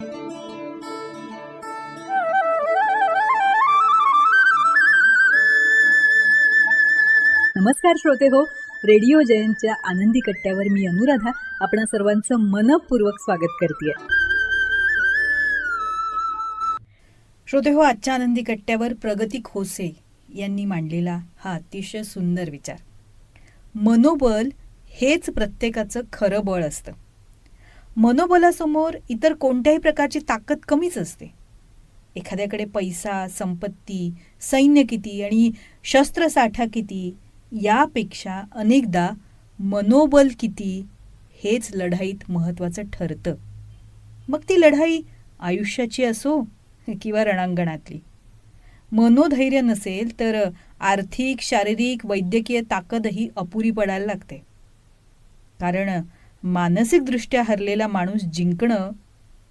नमस्कार श्रोते हो, रेडिओ जयंतच्या आनंदी कट्ट्यावर मी अनुराधा आपणा सर्वांचं मनपूर्वक स्वागत करते. श्रोते हो, आजच्या आनंदी कट्ट्यावर प्रगती खोसे यांनी मांडलेला हा अतिशय सुंदर विचार. मनोबल हेच प्रत्येकाचं खरं बळ असतं. मनोबलासमोर इतर कोणत्याही प्रकारची ताकद कमीच असते. एखाद्याकडे पैसा, संपत्ती, सैन्य किती आणि शस्त्रसाठा किती यापेक्षा अनेकदा मनोबल किती हेच लढाईत महत्त्वाचं ठरतं. मग ती लढाई आयुष्याची असो किंवा रणांगणातली. मनोधैर्य नसेल तर आर्थिक, शारीरिक, वैद्यकीय ताकदही अपुरी पडायला लागते. कारण मानसिकदृष्ट्या हरलेला माणूस जिंकणं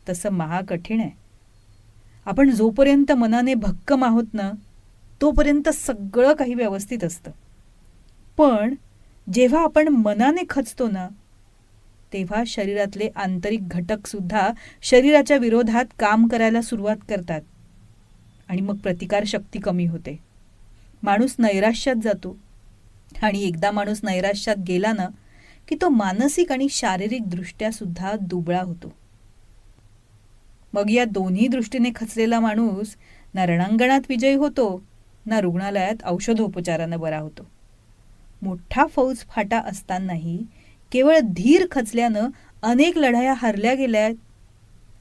तसं महाकठीण आहे. आपण जोपर्यंत मनाने भक्कम आहोत ना, तोपर्यंत सगळं काही व्यवस्थित असतं. पण जेव्हा आपण मनाने खचतो ना, तेव्हा शरीरातले आंतरिक घटकसुद्धा शरीराच्या विरोधात काम करायला सुरुवात करतात आणि मग प्रतिकारशक्ती कमी होते. माणूस नैराश्यात जातो आणि एकदा माणूस नैराश्यात गेला ना की तो मानसिक आणि शारीरिकदृष्ट्या सुद्धा दुबळा होतो. मग या दोन्ही दृष्टीने खचलेला माणूस ना रणांगणात विजयी होतो ना रुग्णालयात औषधोपचारानं बरा होतो. मोठा फौज फाटा असतानाही केवळ धीर खचल्यानं अनेक लढाया हरल्या गेल्यात.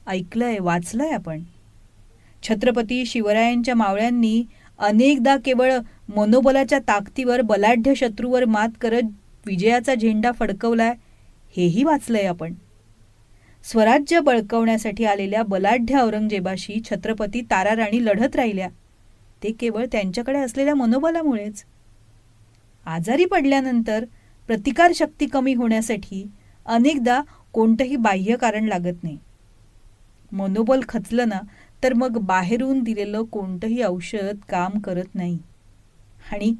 ऐकलंय, वाचलंय आपण. छत्रपती शिवरायांच्या मावळ्यांनी अनेकदा केवळ मनोबलाच्या ताकदीवर बलाढ्य शत्रूवर मात करत विजयाचा झेंडा फडकवलाय, हेही वाचलंय आपण. स्वराज्य बळकवण्यासाठी आलेल्या बलाढ्य औरंगजेबाशी छत्रपती ताराराणी लढत राहिल्या, ते केवळ त्यांच्याकडे असलेल्या मनोबलामुळेच. आजारी पडल्यानंतर प्रतिकारशक्ती कमी होण्यासाठी अनेकदा कोणतंही बाह्य कारण लागत नाही. मनोबल खचलं ना तर मग बाहेरून दिलेलं कोणतंही औषध काम करत नाही. आणि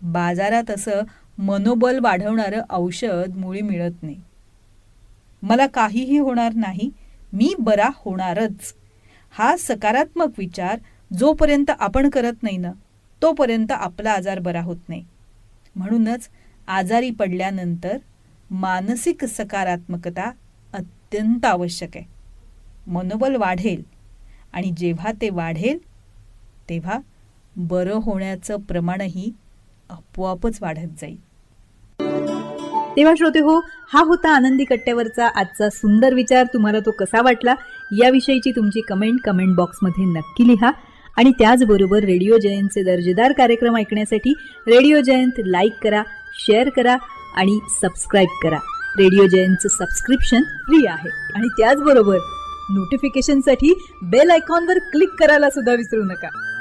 बाजारात असं मनोबल वाढवणारं औषध मुळी मिळत नाही. मला काहीही होणार नाही, मी बरा होणारच, हा सकारात्मक विचार जोपर्यंत आपण करत नाही ना, तोपर्यंत आपला आजार बरा होत नाही. म्हणूनच आजारी पडल्यानंतर मानसिक सकारात्मकता अत्यंत आवश्यक आहे. मनोबल वाढेल आणि जेव्हा ते वाढेल तेव्हा बरं होण्याचं प्रमाणही आपोआपच वाढत जाईल. तेव्हा श्रोते हो, हा होता आनंदी कट्ट्यावरचा आजचा सुंदर विचार. तुम्हाला तो कसा वाटला याविषयीची तुमची कमेंट बॉक्समध्ये नक्की लिहा. आणि त्याचबरोबर रेडिओ जयंतचे दर्जेदार कार्यक्रम ऐकण्यासाठी रेडिओ जयंत लाईक करा, शेअर करा आणि सबस्क्राईब करा. रेडिओ जयंतचं सबस्क्रिप्शन फ्री आहे. आणि त्याचबरोबर नोटिफिकेशनसाठी बेल आयकॉनवर क्लिक करायला सुद्धा विसरू नका.